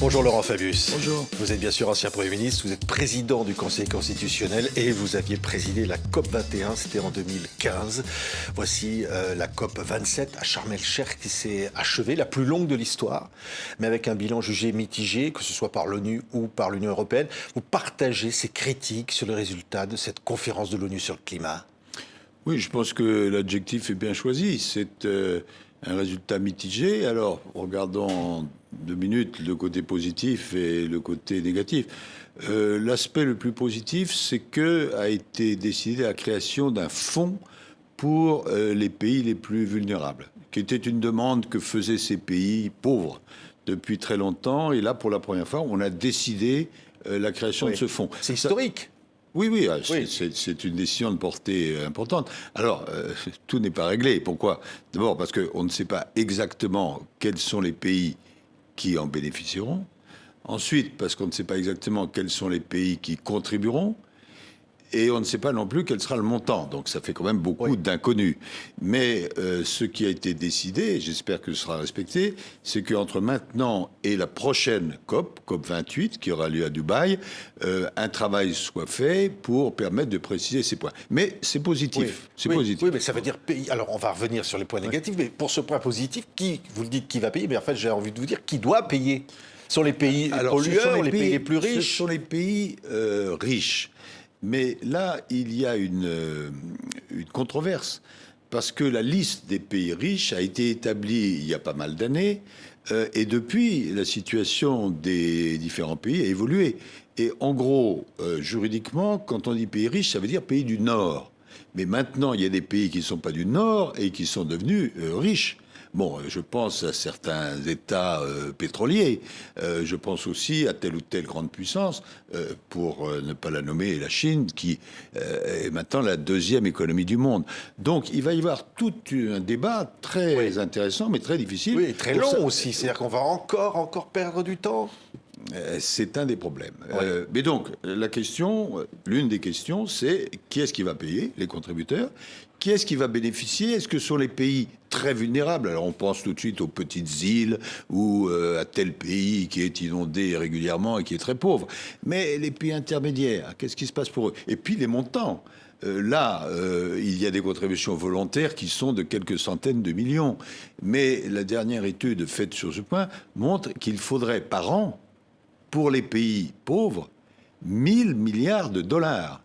Bonjour Laurent Fabius. Bonjour. Vous êtes bien sûr ancien Premier ministre, vous êtes président du Conseil constitutionnel et vous aviez présidé la COP 21, c'était en 2015. Voici la COP 27 à Sharm el-Sheikh qui s'est achevée, la plus longue de l'histoire, mais avec un bilan jugé mitigé, que ce soit par l'ONU ou par l'Union européenne. Vous partagez ces critiques sur les résultats de cette conférence de l'ONU sur le climat? Oui, je pense que l'adjectif est bien choisi. C'est un résultat mitigé. Alors, regardons en 2 minutes le côté positif et le côté négatif. L'aspect le plus positif, c'est que a été décidé la création d'un fonds pour les pays les plus vulnérables, qui était une demande que faisaient ces pays pauvres depuis très longtemps. Et là, pour la première fois, on a décidé la création de ce fonds. C'est historique. Oui, c'est une décision de portée importante. Alors, tout n'est pas réglé. Pourquoi? D'abord parce qu'on ne sait pas exactement quels sont les pays qui en bénéficieront. Ensuite, parce qu'on ne sait pas exactement quels sont les pays qui contribueront. Et on ne sait pas non plus quel sera le montant. Donc ça fait quand même beaucoup d'inconnus. Mais ce qui a été décidé, j'espère que ce sera respecté, c'est qu'entre maintenant et la prochaine COP 28, qui aura lieu à Dubaï, un travail soit fait pour permettre de préciser ces points. Mais c'est positif. Positif. Oui, mais ça veut dire pays. Alors on va revenir sur les points négatifs, mais pour ce point positif, vous le dites, qui va payer? Mais en fait, j'ai envie de vous dire, qui doit payer? Ce sont les pays pollueurs, les pays les plus riches? Ce sont les pays riches. Mais là, il y a une controverse, parce que la liste des pays riches a été établie il y a pas mal d'années, et depuis, la situation des différents pays a évolué. Et en gros, juridiquement, quand on dit pays riches, ça veut dire pays du Nord. Mais maintenant, il y a des pays qui ne sont pas du Nord et qui sont devenus riches. Bon, je pense à certains États pétroliers. Je pense aussi à telle ou telle grande puissance, pour ne pas la nommer, la Chine, qui est maintenant la 2e économie du monde. Donc, il va y avoir tout un débat très intéressant, mais très difficile. Oui, et très long aussi. C'est-à-dire qu'on va encore perdre du temps. C'est un des problèmes. Mais donc, l'une des questions, c'est qui est-ce qui va payer? Les contributeurs. Qui est-ce qui va bénéficier? Est-ce que ce sont les pays très vulnérables? Alors on pense tout de suite aux petites îles ou à tel pays qui est inondé régulièrement et qui est très pauvre. Mais les pays intermédiaires, qu'est-ce qui se passe pour eux? Et puis les montants. Il y a des contributions volontaires qui sont de quelques centaines de millions. Mais la dernière étude faite sur ce point montre qu'il faudrait par an, pour les pays pauvres, 1000 milliards de dollars.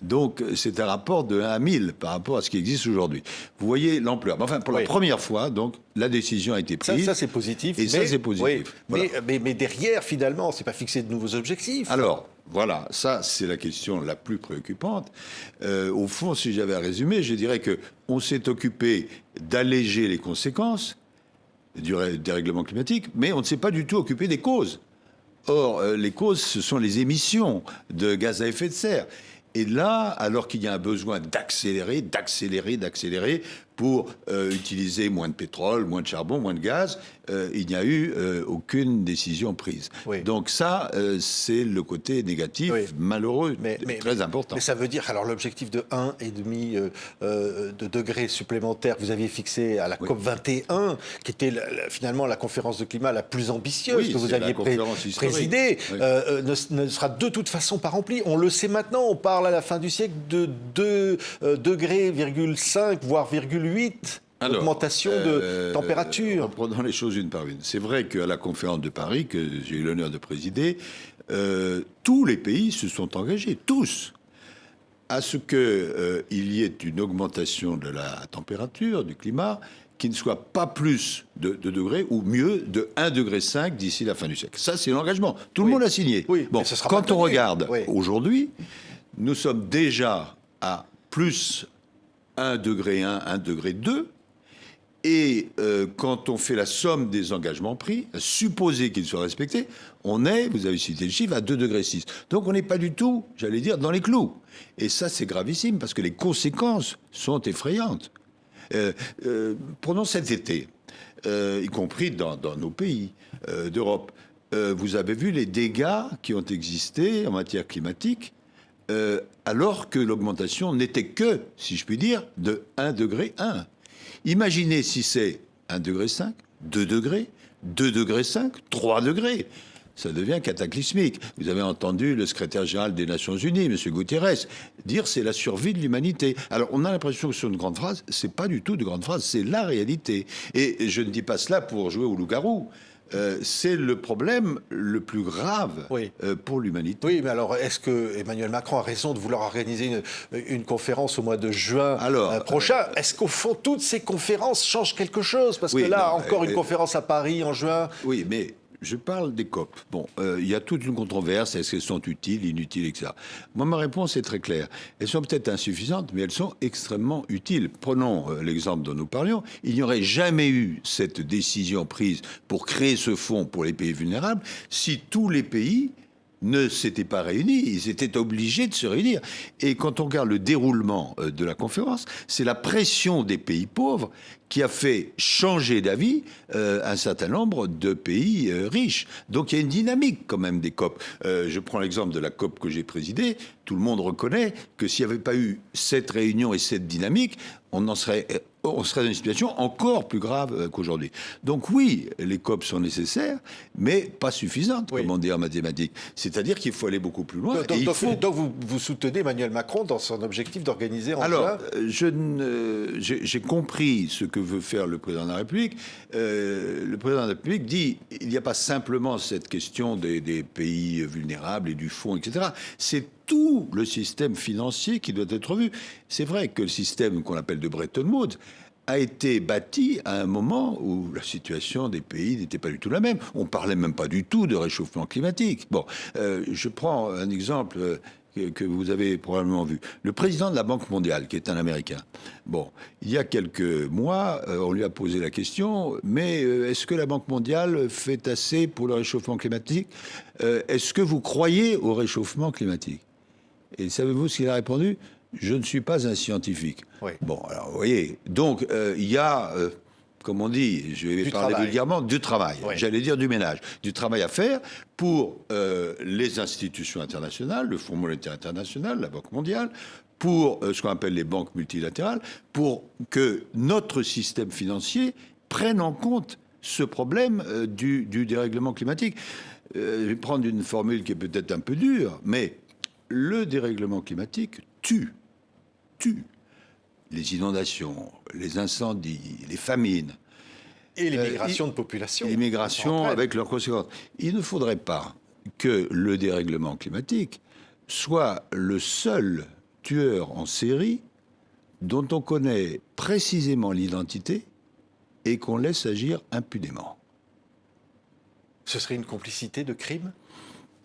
Donc, c'est un rapport de 1 à 1000 par rapport à ce qui existe aujourd'hui. Vous voyez l'ampleur. Enfin, pour la première fois, donc, la décision a été prise. Ça c'est positif. Et ça, c'est positif. Voilà. Mais derrière, finalement, c'est pas fixé de nouveaux objectifs. Alors, voilà, ça, c'est la question la plus préoccupante. Au fond, si j'avais à résumer, je dirais qu'on s'est occupé d'alléger les conséquences du dérèglement climatique, mais on ne s'est pas du tout occupé des causes. Or, les causes, ce sont les émissions de gaz à effet de serre. Et là, alors qu'il y a un besoin d'accélérer pour utiliser moins de pétrole, moins de charbon, moins de gaz, il n'y a eu aucune décision prise. Donc ça, c'est le côté négatif, malheureux, mais très important. Mais ça veut dire, alors l'objectif de 1,5 de degrés supplémentaires que vous aviez fixé à la COP 21, qui était finalement la conférence de climat la plus ambitieuse que vous aviez présidée, ne sera de toute façon pas remplie. On le sait maintenant, on parle à la fin du siècle de 2,5 degrés, voire 0,8 augmentation de température. Prenons les choses une par une. C'est vrai qu'à la conférence de Paris, que j'ai eu l'honneur de présider, tous les pays se sont engagés, tous, à ce qu'il y ait une augmentation de la température, du climat, qui ne soit pas plus de 2 degrés, ou mieux, de 1,5 degré d'ici la fin du siècle. Ça, c'est l'engagement. Tout le monde a signé. Bon, quand on regarde aujourd'hui, nous sommes déjà à plus 1,1 degré, 1,2 degré. Et quand on fait la somme des engagements pris, à supposer qu'ils soient respectés, on est, vous avez cité le chiffre, à 2,6 degrés. Donc on n'est pas du tout, j'allais dire, dans les clous. Et ça, c'est gravissime, parce que les conséquences sont effrayantes. Prenons cet été, y compris dans nos pays d'Europe. Vous avez vu les dégâts qui ont existé en matière climatique, alors que l'augmentation n'était que, si je puis dire, de 1,1 degré. Imaginez si c'est 1,5 degré, 2 degrés, 2,5 degrés, 3 degrés. ça devient cataclysmique. Vous avez entendu le secrétaire général des Nations Unies, M. Guterres, dire c'est la survie de l'humanité. Alors, on a l'impression que c'est une grande phrase. C'est pas du tout de grande phrase, c'est la réalité. Et je ne dis pas cela pour jouer au loup-garou. C'est le problème le plus grave pour l'humanité. Oui, mais alors, est-ce que Emmanuel Macron a raison de vouloir organiser une conférence au mois de juin prochain? Est-ce qu'au fond, toutes ces conférences changent quelque chose? Parce que là, encore une conférence à Paris en juin. Oui, mais je parle des COP. Bon, il y a toute une controverse. Est-ce qu'elles sont utiles, inutiles, etc. Moi, ma réponse est très claire. Elles sont peut-être insuffisantes, mais elles sont extrêmement utiles. Prenons l'exemple dont nous parlions. Il n'y aurait jamais eu cette décision prise pour créer ce fonds pour les pays vulnérables si tous les pays ne s'étaient pas réunis, ils étaient obligés de se réunir. Et quand on regarde le déroulement de la conférence, c'est la pression des pays pauvres qui a fait changer d'avis un certain nombre de pays riches. Donc il y a une dynamique quand même des COP. Je prends l'exemple de la COP que j'ai présidée. Tout le monde reconnaît que s'il n'y avait pas eu cette réunion et cette dynamique, on serait dans une situation encore plus grave qu'aujourd'hui. Donc oui, les COP sont nécessaires, mais pas suffisantes, comme on dit en mathématiques. C'est-à-dire qu'il faut aller beaucoup plus loin. Donc vous soutenez Emmanuel Macron dans son objectif d'organiser en juin ? J'ai compris ce que veut faire le président de la République. Le président de la République dit il n'y a pas simplement cette question des pays vulnérables et du fonds, etc. C'est tout le système financier qui doit être revu. C'est vrai que le système qu'on appelle de Bretton Woods a été bâti à un moment où la situation des pays n'était pas du tout la même. On parlait même pas du tout de réchauffement climatique. Bon, je prends un exemple que vous avez probablement vu. Le président de la Banque mondiale, qui est un Américain. Bon, il y a quelques mois, on lui a posé la question, mais est-ce que la Banque mondiale fait assez pour le réchauffement climatique ? Est-ce que vous croyez au réchauffement climatique ? Et savez-vous ce qu'il a répondu ? Je ne suis pas un scientifique. Oui. Bon, alors, vous voyez, donc il y a, comme on dit, je vais parler vulgairement, du travail. Oui. J'allais dire du ménage. Du travail à faire pour les institutions internationales, le Fonds monétaire international, la Banque mondiale, pour ce qu'on appelle les banques multilatérales, pour que notre système financier prenne en compte ce problème du dérèglement climatique. Je vais prendre une formule qui est peut-être un peu dure, mais le dérèglement climatique tue les inondations, les incendies, les famines. Et l'immigration de population. L'immigration avec leurs conséquences. Il ne faudrait pas que le dérèglement climatique soit le seul tueur en série dont on connaît précisément l'identité et qu'on laisse agir impunément. Ce serait une complicité de crime ?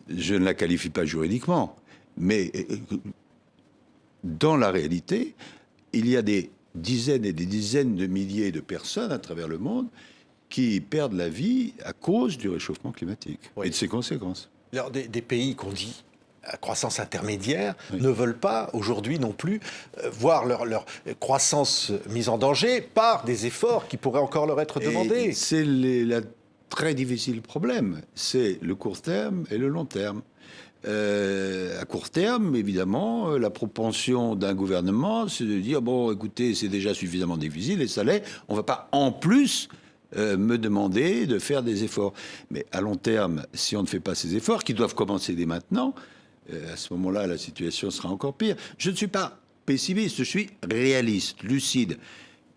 Je ne la qualifie pas juridiquement, mais dans la réalité, il y a des dizaines et des dizaines de milliers de personnes à travers le monde qui perdent la vie à cause du réchauffement climatique et de ses conséquences. Alors, des pays qu'on dit à croissance intermédiaire ne veulent pas aujourd'hui non plus voir leur croissance mise en danger par des efforts qui pourraient encore leur être demandés. C'est le très difficile problème, c'est le court terme et le long terme. À court terme, évidemment, la propension d'un gouvernement, c'est de dire, bon, écoutez, c'est déjà suffisamment difficile, et ça l'est, on ne va pas en plus me demander de faire des efforts. Mais à long terme, si on ne fait pas ces efforts, qui doivent commencer dès maintenant, à ce moment-là, la situation sera encore pire. Je ne suis pas pessimiste, je suis réaliste, lucide.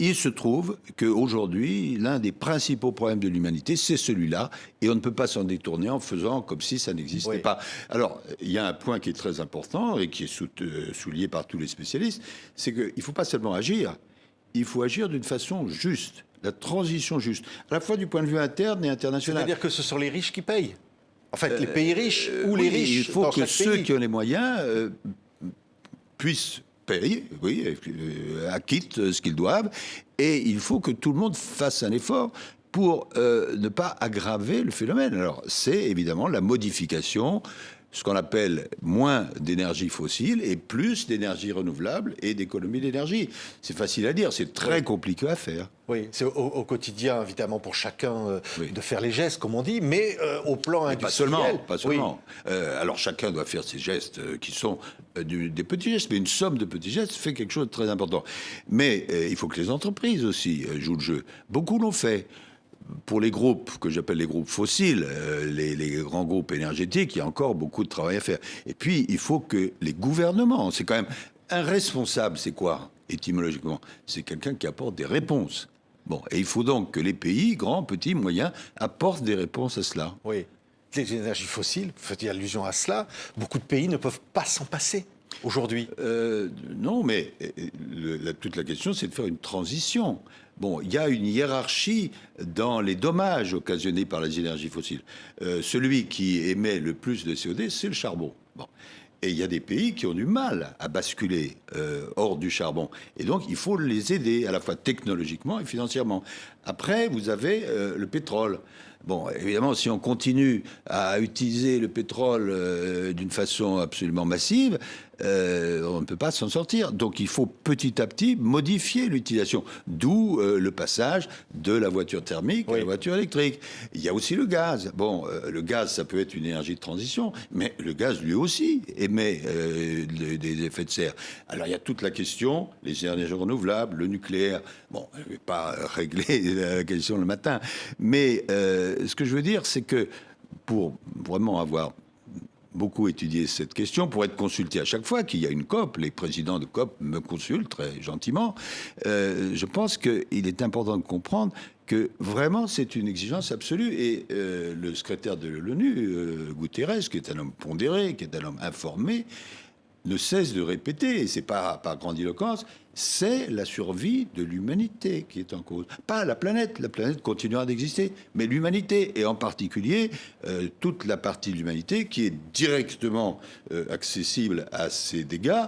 Il se trouve qu'aujourd'hui, l'un des principaux problèmes de l'humanité, c'est celui-là, et on ne peut pas s'en détourner en faisant comme si ça n'existait pas. Alors, il y a un point qui est très important, et qui est souligné par tous les spécialistes, c'est qu'il ne faut pas seulement agir, il faut agir d'une façon juste, la transition juste, à la fois du point de vue interne et international. C'est-à-dire que ce sont les riches qui payent ? En fait, les pays riches ou les riches. Il faut que ceux qui ont les moyens puissent payer, acquittent ce qu'ils doivent, et il faut que tout le monde fasse un effort pour ne pas aggraver le phénomène. Alors, c'est évidemment la modification, ce qu'on appelle moins d'énergie fossile et plus d'énergie renouvelable et d'économie d'énergie. C'est facile à dire, c'est très compliqué à faire. Oui, c'est au quotidien, évidemment, pour chacun de faire les gestes, comme on dit, mais au plan industriel... Pas seulement. Alors, chacun doit faire ses gestes qui sont des petits gestes, mais une somme de petits gestes fait quelque chose de très important. Mais il faut que les entreprises aussi jouent le jeu. Beaucoup l'ont fait. pour les groupes que j'appelle les groupes fossiles, les grands groupes énergétiques, il y a encore beaucoup de travail à faire. Et puis, il faut que les gouvernements, c'est quand même un responsable, c'est quoi, étymologiquement? C'est quelqu'un qui apporte des réponses. Bon, et il faut donc que les pays, grands, petits, moyens, apportent des réponses à cela. Oui. Les énergies fossiles, vous faites allusion à cela, beaucoup de pays ne peuvent pas s'en passer aujourd'hui. Non, mais toute la question, c'est de faire une transition. Bon, il y a une hiérarchie dans les dommages occasionnés par les énergies fossiles. Celui qui émet le plus de CO2, c'est le charbon. Bon. Et il y a des pays qui ont du mal à basculer hors du charbon. Et donc, il faut les aider, à la fois technologiquement et financièrement. Après, vous avez le pétrole. Bon, évidemment, si on continue à utiliser le pétrole d'une façon absolument massive, on ne peut pas s'en sortir. Donc, il faut petit à petit modifier l'utilisation. D'où le passage de la voiture thermique à la voiture électrique. Il y a aussi le gaz. Bon, le gaz, ça peut être une énergie de transition, mais le gaz, lui aussi, émet des effets de serre. Alors, il y a toute la question, les énergies renouvelables, le nucléaire. Bon, je ne vais pas régler la question le matin, mais ce que je veux dire, c'est que pour vraiment avoir beaucoup étudié cette question, pour être consulté à chaque fois qu'il y a une COP, les présidents de COP me consultent très gentiment, je pense qu'il est important de comprendre que vraiment c'est une exigence absolue. Et le secrétaire de l'ONU, Guterres, qui est un homme pondéré, qui est un homme informé, ne cesse de répéter, et c'est pas par grandiloquence, c'est la survie de l'humanité qui est en cause. Pas la planète continuera d'exister, mais l'humanité, et en particulier toute la partie de l'humanité qui est directement accessible à ces dégâts,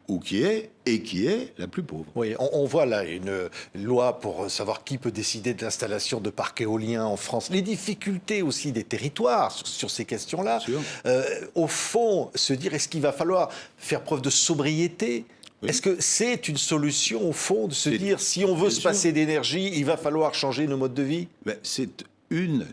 ou qui est la plus pauvre. Oui, on voit là une loi pour savoir qui peut décider de l'installation de parcs éoliens en France. Les difficultés aussi des territoires sur ces questions-là. Au fond, se dire, est-ce qu'il va falloir faire preuve de sobriété ? Oui. Est-ce que c'est une solution, au fond, de se dire, si on veut se passer d'énergie, il va falloir changer nos modes de vie ? C'est une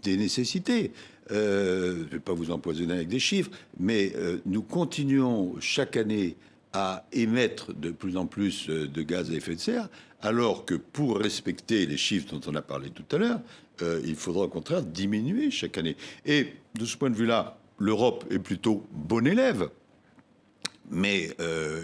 des nécessités. Je ne vais pas vous empoisonner avec des chiffres, mais nous continuons chaque année à émettre de plus en plus de gaz à effet de serre, alors que pour respecter les chiffres dont on a parlé tout à l'heure, il faudra au contraire diminuer chaque année. Et de ce point de vue-là, l'Europe est plutôt bon élève, mais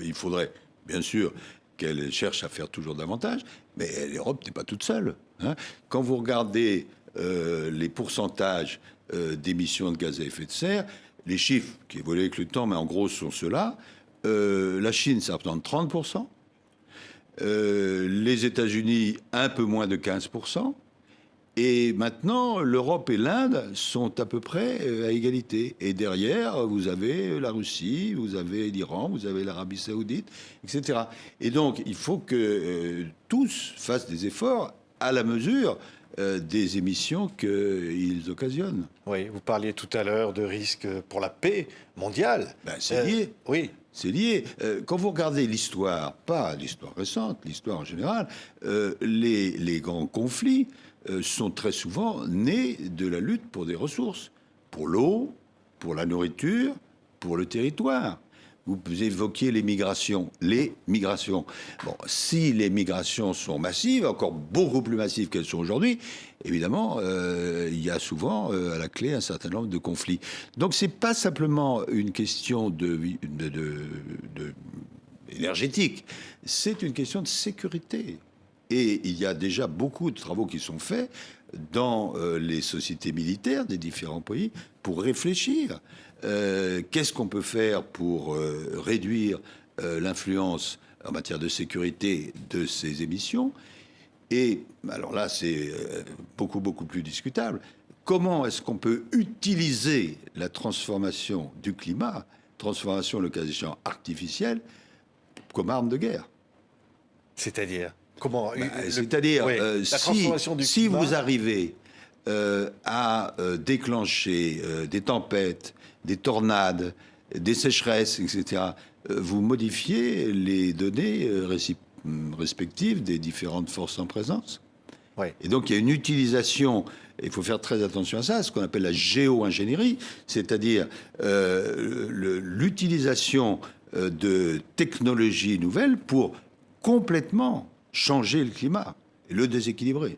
il faudrait bien sûr qu'elle cherche à faire toujours davantage, mais l'Europe n'est pas toute seule. Hein. Quand vous regardez les pourcentages d'émissions de gaz à effet de serre, les chiffres qui évoluent avec le temps, mais en gros sont ceux-là. La Chine, ça représente 30%. Les États-Unis, un peu moins de 15%. Et maintenant, l'Europe et l'Inde sont à peu près à égalité. Et derrière, vous avez la Russie, vous avez l'Iran, vous avez l'Arabie Saoudite, etc. Et donc, il faut que tous fassent des efforts à la mesure des émissions qu'ils occasionnent. Oui, vous parliez tout à l'heure de risques pour la paix mondiale. C'est lié. Oui. C'est lié. Quand vous regardez l'histoire, pas l'histoire récente, l'histoire en général, les grands conflits sont très souvent nés de la lutte pour des ressources, pour l'eau, pour la nourriture, pour le territoire. Vous évoquiez les migrations. Les migrations. Bon, si les migrations sont massives, encore beaucoup plus massives qu'elles sont aujourd'hui, évidemment, il y a souvent à la clé un certain nombre de conflits. Donc, c'est pas simplement une question énergétique, c'est une question de sécurité. Et il y a déjà beaucoup de travaux qui sont faits dans les sociétés militaires des différents pays pour réfléchir. Qu'est-ce qu'on peut faire pour réduire l'influence en matière de sécurité de ces émissions? Et alors là, c'est beaucoup plus discutable. Comment est-ce qu'on peut utiliser la transformation du climat, transformation, le cas échéant, artificielle, comme arme de guerre? C'est-à-dire comment? C'est-à-dire, si vous arrivez à déclencher des tempêtes, des tornades, des sécheresses, etc., vous modifiez les données respectives des différentes forces en présence. Oui. Et donc, il y a une utilisation, il faut faire très attention à ça, ce qu'on appelle la géo-ingénierie, c'est-à-dire l'utilisation de technologies nouvelles pour complètement changer le climat et le déséquilibrer.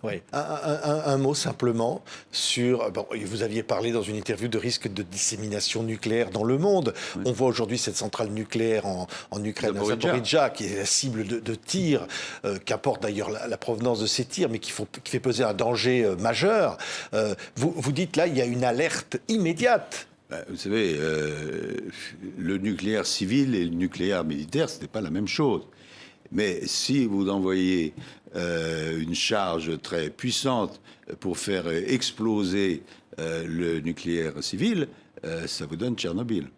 Oui. Un mot simplement sur... Bon, vous aviez parlé dans une interview de risque de dissémination nucléaire dans le monde. Oui. On voit aujourd'hui cette centrale nucléaire en Ukraine, à Zaporijjia, qui est la cible de tirs, qu'importe d'ailleurs la provenance de ces tirs, mais qui fait peser un danger majeur. Vous dites là, il y a une alerte immédiate. Vous savez, le nucléaire civil et le nucléaire militaire, ce n'est pas la même chose. Mais si vous envoyez une charge très puissante pour faire exploser le nucléaire civil, ça vous donne Tchernobyl.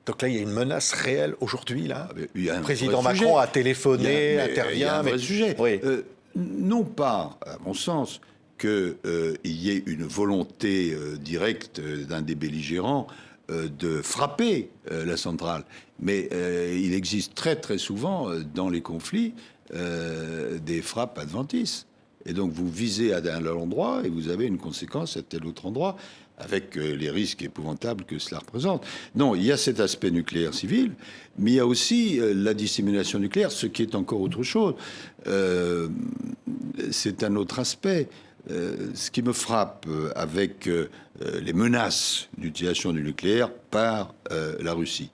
Donc là, il y a une menace réelle aujourd'hui, là. Le président Macron a téléphoné, intervient. Il y a un vrai sujet. Oui. Non pas, à mon sens, qu'il y ait une volonté directe d'un des belligérants de frapper la centrale. Mais il existe très très souvent dans les conflits des frappes adventices. Et donc vous visez à un endroit et vous avez une conséquence à tel autre endroit, avec les risques épouvantables que cela représente. Non, il y a cet aspect nucléaire civil, mais il y a aussi la dissémination nucléaire, ce qui est encore autre chose. C'est un autre aspect. Ce qui me frappe avec les menaces d'utilisation du nucléaire par la Russie,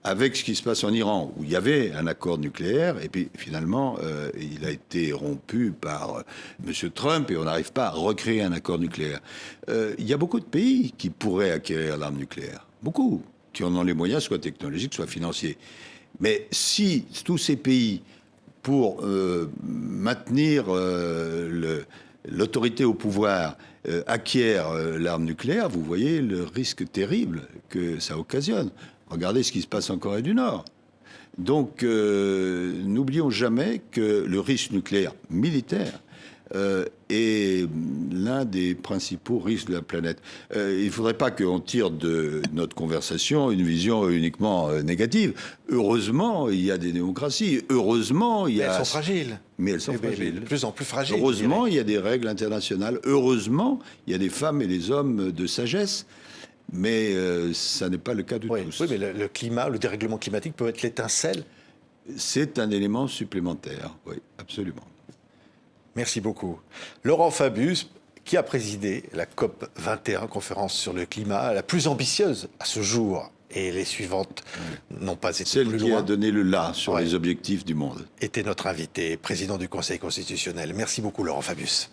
avec ce qui se passe en Iran, où il y avait un accord nucléaire, et puis finalement, il a été rompu par M. Trump, et on n'arrive pas à recréer un accord nucléaire. Il y a beaucoup de pays qui pourraient acquérir l'arme nucléaire. Beaucoup, qui en ont les moyens, soit technologiques, soit financiers. Mais si tous ces pays, pour maintenir l'autorité au pouvoir, acquièrent l'arme nucléaire, vous voyez le risque terrible que ça occasionne. Regardez ce qui se passe en Corée du Nord. Donc, n'oublions jamais que le risque nucléaire militaire est l'un des principaux risques de la planète. Il ne faudrait pas qu'on tire de notre conversation une vision uniquement négative. Heureusement, il y a des démocraties. Heureusement, il y a... Mais elles sont fragiles. Mais elles sont fragiles. De plus en plus fragiles. Heureusement, il y a des règles internationales. Heureusement, il y a des femmes et des hommes de sagesse. Mais ça n'est pas le cas de tous. Oui, mais le climat, le dérèglement climatique peut être l'étincelle. C'est un élément supplémentaire, oui, absolument. Merci beaucoup. Laurent Fabius, qui a présidé la COP 21, conférence sur le climat, la plus ambitieuse à ce jour. Et les suivantes n'ont pas été Celle plus qui loin. a donné le là sur les objectifs du monde. Était notre invité, président du Conseil constitutionnel. Merci beaucoup, Laurent Fabius.